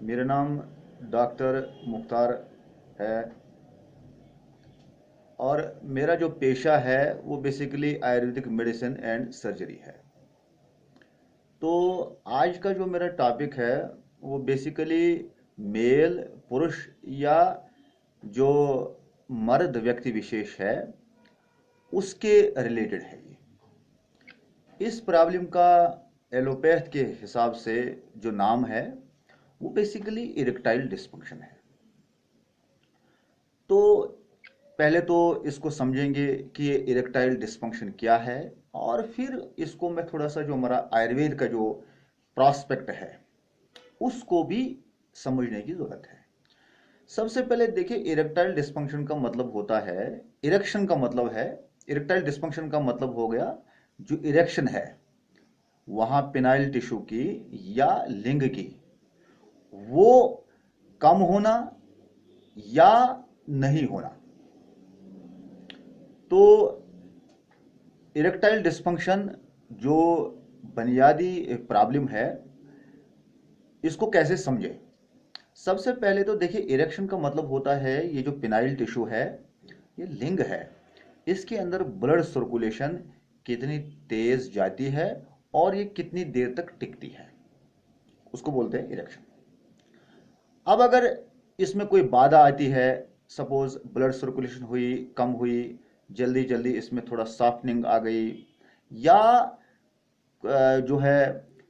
मेरा नाम डॉक्टर मुख्तार है और मेरा जो पेशा है वो basically Ayurvedic medicine and surgery है। तो आज का जो मेरा टॉपिक है वो बेसिकली मेल पुरुष या जो मर्द व्यक्ति विशेष है उसके रिलेटेड है। ये इस प्रॉब्लम का एलोपैथ के हिसाब से जो नाम है वो बेसिकली इरेक्टाइल डिस्फंक्शन है। तो पहले तो इसको समझेंगे कि ये इरेक्टाइल डिस्फंक्शन क्या है और फिर इसको मैं थोड़ा सा जो हमारा आयुर्वेद का जो प्रॉस्पेक्ट है उसको भी समझने की जरूरत है। सबसे पहले देखिए, इरेक्टाइल डिस्फंक्शन का मतलब होता है, इरेक्शन का मतलब है, इरेक्टाइल डिस्फंक्शन का मतलब हो गया जो इरेक्शन है वहां पिनाइल टिश्यू की या लिंग की वो कम होना या नहीं होना। तो इरेक्टाइल डिस्फंक्शन जो बुनियादी प्रॉब्लम है इसको कैसे समझे। सबसे पहले तो देखिए, इरेक्शन का मतलब होता है ये जो पिनाइल टिश्यू है, ये लिंग है, इसके अंदर ब्लड सर्कुलेशन कितनी तेज जाती है और ये कितनी देर तक टिकती है, उसको बोलते हैं इरेक्शन। अब अगर इसमें कोई बाधा आती है, सपोज ब्लड सर्कुलेशन हुई, कम हुई, जल्दी जल्दी इसमें थोड़ा सॉफ्टनिंग आ गई, या जो है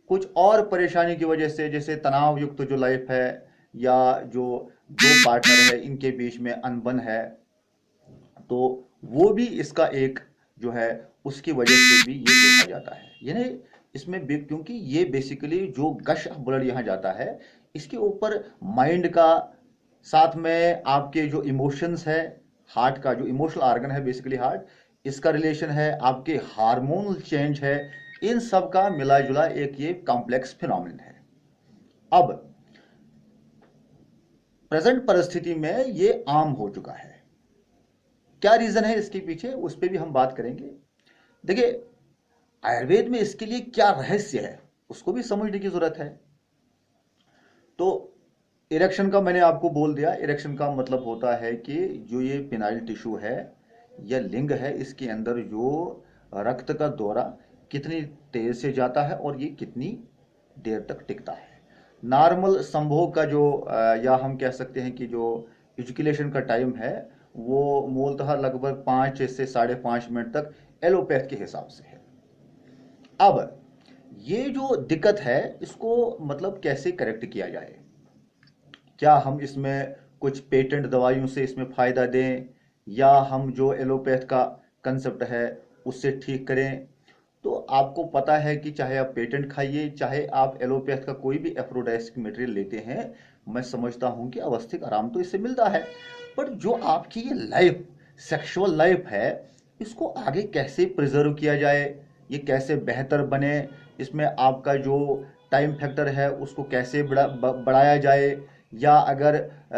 कुछ और परेशानी की वजह से, जैसे तनाव युक्त जो लाइफ है या जो दो पार्टनर है इनके बीच में अनबन है, तो वो भी इसका एक जो है उसकी वजह से भी ये देखा जाता है। यानी इसमें क्योंकि ये बेसिकली जो गश ब्लड यहाँ जाता है इसके ऊपर माइंड का, साथ में आपके जो इमोशंस है, हार्ट का जो इमोशनल ऑर्गन है बेसिकली हार्ट, इसका रिलेशन है, आपके हार्मोनल चेंज है, इन सब का मिला जुला एक ये कॉम्प्लेक्स फिनोमिनन है। अब प्रेजेंट परिस्थिति में ये आम हो चुका है। क्या रीजन है इसके पीछे, उस पर भी हम बात करेंगे। देखिए, आयुर्वेद में इसके लिए क्या रहस्य है उसको भी समझने की जरूरत है। तो इरेक्शन का मैंने आपको बोल दिया, इरेक्शन का मतलब होता है कि जो ये पिनाइल टिश्यू है या लिंग है इसके अंदर जो रक्त का दौरा कितनी तेज से जाता है और ये कितनी देर तक टिकता है। नॉर्मल संभोग का जो या हम कह सकते हैं कि जो इजुकुलेशन का टाइम है वो मूलतः लगभग 5 से 5.5 मिनट तक एलोपैथ के हिसाब से है। अब ये जो दिक्कत है इसको मतलब कैसे करेक्ट किया जाए, क्या हम इसमें कुछ पेटेंट दवाइयों से इसमें फायदा दें या हम जो एलोपैथ का कंसेप्ट है उससे ठीक करें। तो आपको पता है कि चाहे आप पेटेंट खाइए चाहे आप एलोपैथ का कोई भी एफ्रोडाइसिक मटेरियल लेते हैं, मैं समझता हूं कि अवस्थिक आराम तो इससे मिलता है, पर जो आपकी ये लाइफ, सेक्सुअल लाइफ है, इसको आगे कैसे प्रिजर्व किया जाए, ये कैसे बेहतर बने, इसमें आपका जो टाइम फैक्टर है उसको कैसे बढ़ाया जाए, या अगर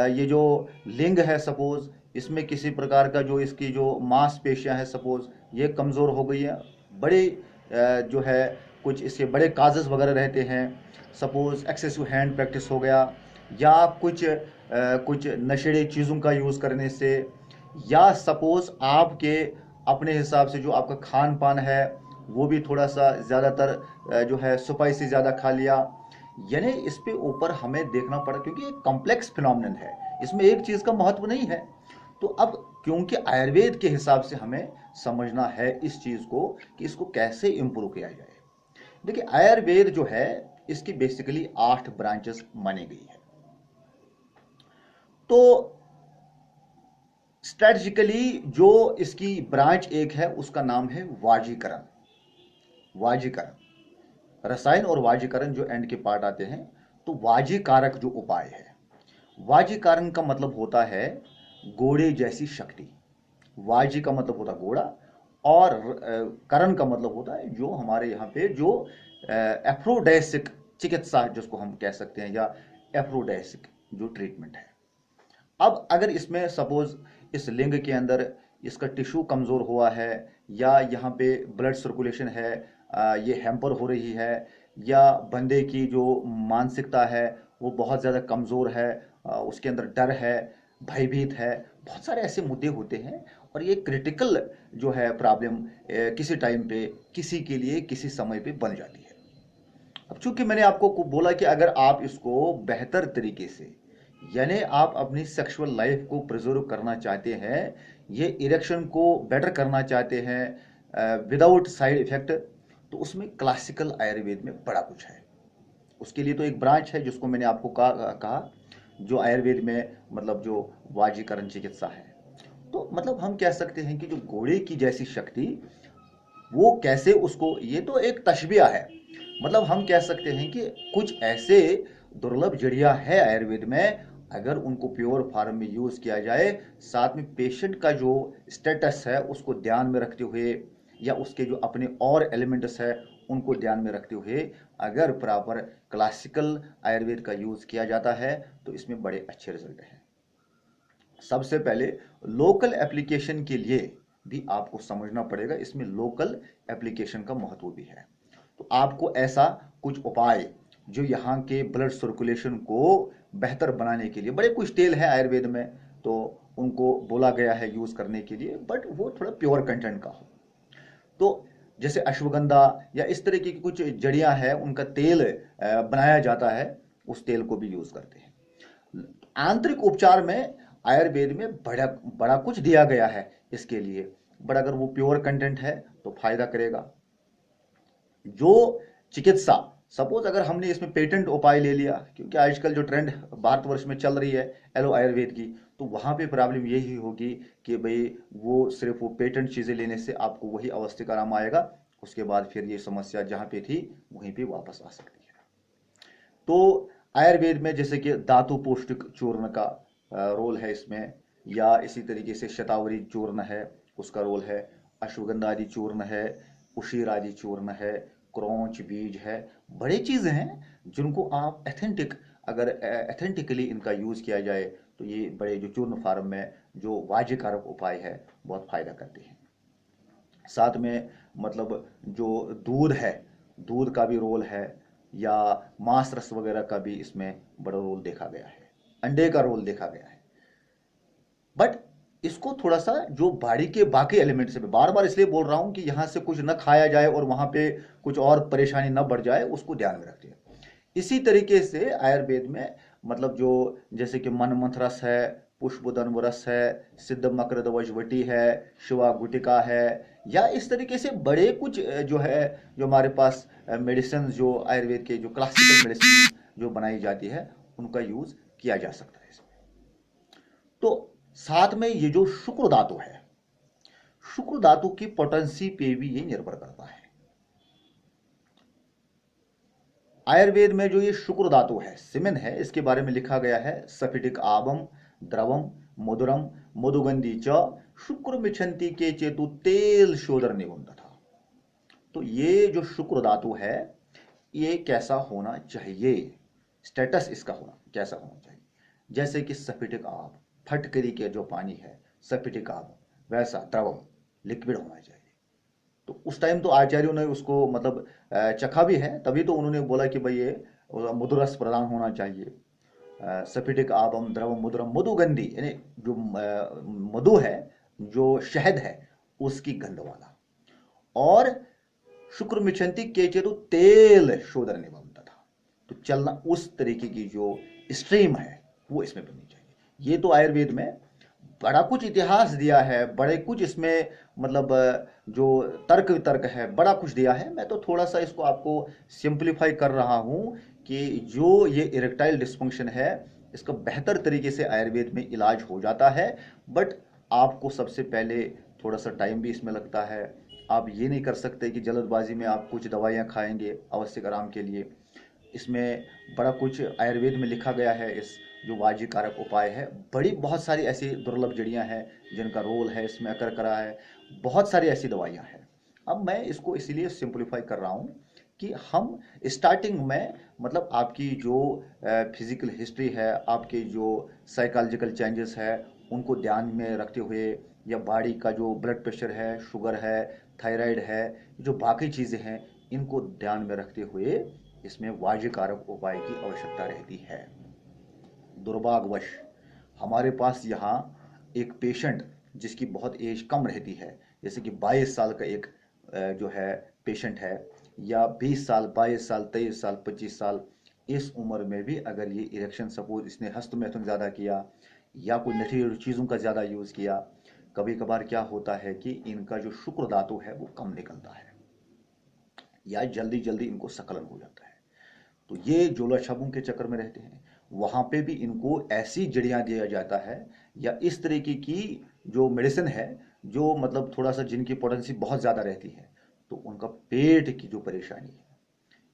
ये जो लिंग है सपोज इसमें किसी प्रकार का जो इसकी जो मांसपेशियां हैं सपोज ये कमज़ोर हो गई है, बड़े जो है कुछ इसके बड़े काजेज वगैरह रहते हैं, सपोज एक्सेसिव हैंड प्रैक्टिस हो गया, या कुछ नशेड़ी चीज़ों का यूज़ करने से, या सपोज आपके अपने हिसाब से जो आपका खान पान है वो भी थोड़ा सा ज़्यादातर जो है स्पाइसी ज़्यादा खा लिया। यानी इस पे ऊपर हमें देखना पड़ा क्योंकि एक कॉम्प्लेक्स फिनोमिनन है, इसमें एक चीज़ का महत्व नहीं है। तो अब क्योंकि आयुर्वेद के हिसाब से हमें समझना है इस चीज़ को कि इसको कैसे इंप्रूव किया जाए। देखिए, आयुर्वेद जो है इसकी बेसिकली 8 ब्रांचेस मानी गई है। तो स्ट्रेटजिकली जो इसकी ब्रांच एक है उसका नाम है वाजीकरण। वाजीकरण रसायन और वाजीकरण जो एंड के पार्ट आते हैं, तो वाजीकारक जो उपाय है, वाजीकरण का मतलब होता है घोड़े जैसी शक्ति। वाजी का मतलब होता है घोड़ा और करण का मतलब होता है जो हमारे यहाँ पे जो एफ्रोडाइसिक चिकित्सा जिसको हम कह सकते हैं, या एफ्रोडाइसिक जो ट्रीटमेंट है। अब अगर इसमें सपोज इस लिंग के अंदर इसका टिश्यू कमज़ोर हुआ है या यहाँ पे ब्लड सर्कुलेशन है ये हैम्पर हो रही है, या बंदे की जो मानसिकता है वो बहुत ज़्यादा कमज़ोर है, उसके अंदर डर है, भयभीत है, बहुत सारे ऐसे मुद्दे होते हैं। और ये क्रिटिकल जो है प्रॉब्लम किसी टाइम पे किसी के लिए किसी समय पे बन जाती है। अब चूंकि मैंने आपको बोला कि अगर आप इसको बेहतर तरीके से, यानी आप अपनी सेक्सुअल लाइफ को प्रिजर्व करना चाहते हैं, ये इरेक्शन को बेटर करना चाहते हैं विदाउट साइड इफेक्ट, तो उसमें क्लासिकल आयुर्वेद में बड़ा कुछ है। उसके लिए तो एक ब्रांच है जिसको मैंने आपको कहा जो आयुर्वेद में मतलब जो वाजीकरण चिकित्सा है। तो मतलब हम कह सकते हैं कि जो घोड़े की जैसी शक्ति, वो कैसे उसको, ये तो एक तशबिया है। मतलब हम कह सकते हैं कि कुछ ऐसे दुर्लभ जड़ियां है आयुर्वेद में, अगर उनको प्योर फॉर्म में यूज किया जाए, साथ में पेशेंट का जो स्टेटस है उसको ध्यान में रखते हुए, या उसके जो अपने और एलिमेंट्स है उनको ध्यान में रखते हुए, अगर प्रॉपर क्लासिकल आयुर्वेद का यूज किया जाता है तो इसमें बड़े अच्छे रिजल्ट हैं। सबसे पहले लोकल एप्लीकेशन के लिए भी आपको समझना पड़ेगा, इसमें लोकल एप्लीकेशन का महत्व भी है। तो आपको ऐसा कुछ उपाय जो यहाँ के ब्लड सर्कुलेशन को बेहतर बनाने के लिए, बड़े कुछ तेल है आयुर्वेद में तो उनको बोला गया है यूज करने के लिए, बट वो थोड़ा प्योर कंटेंट का हो। तो जैसे अश्वगंधा या इस तरह की कुछ जड़ियां हैं, उनका तेल बनाया जाता है, उस तेल को भी यूज करते हैं। आंतरिक उपचार में आयुर्वेद में बड़ा बड़ा कुछ दिया गया है इसके लिए, बट अगर वो प्योर कंटेंट है तो फायदा करेगा। जो चिकित्सा, सपोज अगर हमने इसमें पेटेंट उपाय ले लिया, क्योंकि आजकल जो ट्रेंड भारतवर्ष में चल रही है एलो आयुर्वेद की, तो वहां पे प्रॉब्लम यही होगी कि भाई वो सिर्फ वो पेटेंट चीजें लेने से आपको वही अवस्थिक आराम आएगा, उसके बाद फिर ये समस्या जहां पे थी वहीं पे वापस आ सकती है। तो आयुर्वेद में जैसे कि धातु पौष्टिक चूर्ण का रोल है इसमें, या इसी तरीके से शतावरी चूर्ण है उसका रोल है, अश्वगंधा आदि चूर्ण है, उशीर आदि चूर्ण है, क्रौंच बीज है। बड़े चीज़ें हैं जिनको आप एथेंटिक, अगर एथेंटिकली इनका यूज किया जाए तो ये बड़े जो चूर्ण फार्म में जो वाज्य कारक उपाय है बहुत फायदा करते हैं। साथ में मतलब जो दूध है, दूध का भी रोल है, या मांस रस वगैरह का भी इसमें बड़ा रोल देखा गया है, अंडे का रोल देखा गया है। बट इसको थोड़ा सा जो बॉडी के बाकी एलिमेंट से, बार बार इसलिए बोल रहा हूं कि यहां से कुछ न खाया जाए और वहां पे कुछ और परेशानी न बढ़ जाए, उसको ध्यान में रखते हैं। इसी तरीके से आयुर्वेद में मतलब जो जैसे कि मनमंथ रस है, पुष्पदन रस है, सिद्ध मकरद वजवटी है, शिवा गुटिका है, या इस तरीके से बड़े कुछ जो है, जो हमारे पास मेडिसिन जो आयुर्वेद के जो क्लासिकल मेडिसिन जो बनाई जाती है उनका यूज किया जा सकता है इसमें। तो साथ में ये जो शुक्र धातु है, शुक्र धातु की पोटेंसी पे भी ये निर्भर करता है। आयुर्वेद में जो ये शुक्र धातु है, सीमेन है, इसके बारे में लिखा गया है सफिटिक आबम द्रवम मधुरम मधुगंधी च शुक्र मिछंती के चेतु तेल शोधर निबंध था। तो ये जो शुक्र धातु है ये कैसा होना चाहिए, स्टेटस इसका होना कैसा होना चाहिए, जैसे कि सफिटिक आब, फटकरी के जो पानी है सफिटिक आब, वैसा द्रवम लिक्विड होना चाहिए। तो उस टाइम तो आचार्यों ने उसको मतलब चखा भी है, तभी तो उन्होंने बोला कि भाई ये मधुरस प्रदान होना चाहिए। सफिटिक आबम द्रवम मधुरम मधुगंधी, यानी जो मधु है, जो शहद है उसकी गंध वाला। और शुक्र मिछंती केचे तो तेल शोधन निबंध था, तो चलना उस तरीके की जो स्ट्रीम है वो इसमें बननी चाहिए। ये तो आयुर्वेद में बड़ा कुछ इतिहास दिया है, बड़े कुछ इसमें मतलब जो तर्क वितर्क है बड़ा कुछ दिया है। मैं तो थोड़ा सा इसको आपको सिंप्लीफाई कर रहा हूं कि जो ये इरेक्टाइल डिस्फंक्शन है इसका बेहतर तरीके से आयुर्वेद में इलाज हो जाता है। बट आपको सबसे पहले थोड़ा सा टाइम भी इसमें लगता है। आप ये नहीं कर सकते कि जल्दबाजी में आप कुछ दवाइयाँ खाएंगे आवश्यक आराम के लिए। इसमें बड़ा कुछ आयुर्वेद में लिखा गया है, इस जो वाजी कारक उपाय है, बड़ी बहुत सारी ऐसी दुर्लभ जड़ियां हैं जिनका रोल है इसमें अकर करा है, बहुत सारी ऐसी दवाइयां हैं। अब मैं इसको इसीलिए सिंप्लीफाई कर रहा हूँ कि हम स्टार्टिंग में मतलब आपकी जो फिजिकल हिस्ट्री है, आपके जो साइकोलॉजिकल चेंजेस है उनको ध्यान में रखते हुए, या बॉडी का जो ब्लड प्रेशर है, शुगर है, थायराइड है, जो बाकी चीज़ें हैं, इनको ध्यान में रखते हुए इसमें वाज्यकारक उपाय की आवश्यकता रहती है। दुर्भाग्यवश हमारे पास यहाँ एक पेशेंट जिसकी बहुत एज कम रहती है, जैसे कि 22 साल का एक जो है पेशेंट है, या 20 साल, 22 साल, 23 साल, 25 साल, इस उम्र में भी अगर ये इरेक्शन, सपोज इसने हस्तमैथुन ज़्यादा किया या कोई नशीली चीज़ों का ज़्यादा यूज़ किया, कभी कभार क्या होता है कि इनका जो शुक्र धातु है वो कम निकलता है या जल्दी जल्दी इनको सकलन हो जाता है। तो ये जोला छापों के चक्कर में रहते हैं। वहां पे भी इनको ऐसी जड़ियां दिया जाता है या इस तरीके की जो मेडिसिन है, जो मतलब थोड़ा सा जिनकी पोटेंसी बहुत ज़्यादा रहती है, तो उनका पेट की जो परेशानी है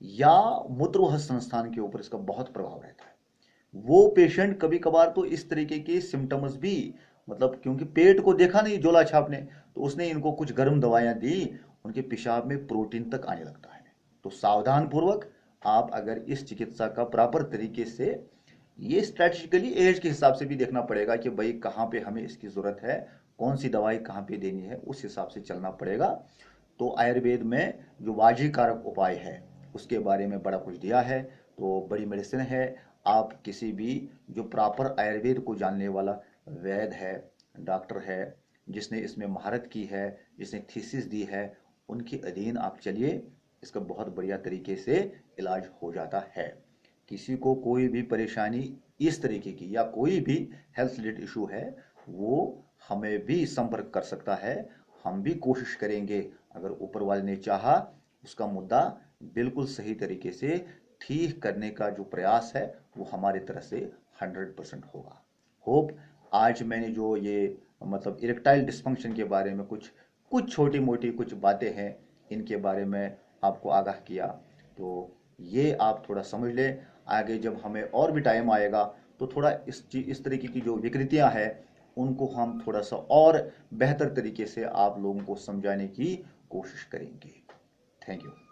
या मूत्रवाह संस्थान के ऊपर इसका बहुत प्रभाव रहता है। वो पेशेंट कभी कभार तो इस तरीके के सिम्टम्स भी, मतलब क्योंकि पेट को देखा नहीं जोला छाप ने, तो उसने इनको कुछ गर्म दवाइयां दी, उनके पेशाब में प्रोटीन तक आने लगता है। तो सावधान पूर्वक आप अगर इस चिकित्सा का प्रॉपर तरीके से, ये स्ट्रेटेजिकली एज के हिसाब से भी देखना पड़ेगा कि भाई कहाँ पे हमें इसकी ज़रूरत है, कौन सी दवाई कहाँ पे देनी है, उस हिसाब से चलना पड़ेगा। तो आयुर्वेद में जो वाजीकारक उपाय है उसके बारे में बड़ा कुछ दिया है। तो बड़ी मेडिसिन है। आप किसी भी जो प्रॉपर आयुर्वेद को जानने वाला वैद्य है, डॉक्टर है, जिसने इसमें महारत की है, जिसने थीसिस दी है, उनके अधीन आप चलिए, इसका बहुत बढ़िया तरीके से इलाज हो जाता है। किसी को कोई भी परेशानी इस तरीके की या कोई भी हेल्थ रिलेटेड इशू है, वो हमें भी संपर्क कर सकता है। हम भी कोशिश करेंगे, अगर ऊपर वाले ने चाहा, उसका मुद्दा बिल्कुल सही तरीके से ठीक करने का जो प्रयास है वो हमारी तरफ से 100% होगा। होप आज मैंने जो ये मतलब इरेक्टाइल डिस्फंक्शन के बारे में कुछ कुछ छोटी मोटी कुछ बातें हैं, इनके बारे में आपको आगाह किया, तो ये आप थोड़ा समझ लें। आगे जब हमें और भी टाइम आएगा तो थोड़ा इस तरीके की जो विकृतियां हैं उनको हम थोड़ा सा और बेहतर तरीके से आप लोगों को समझाने की कोशिश करेंगे। Thank you.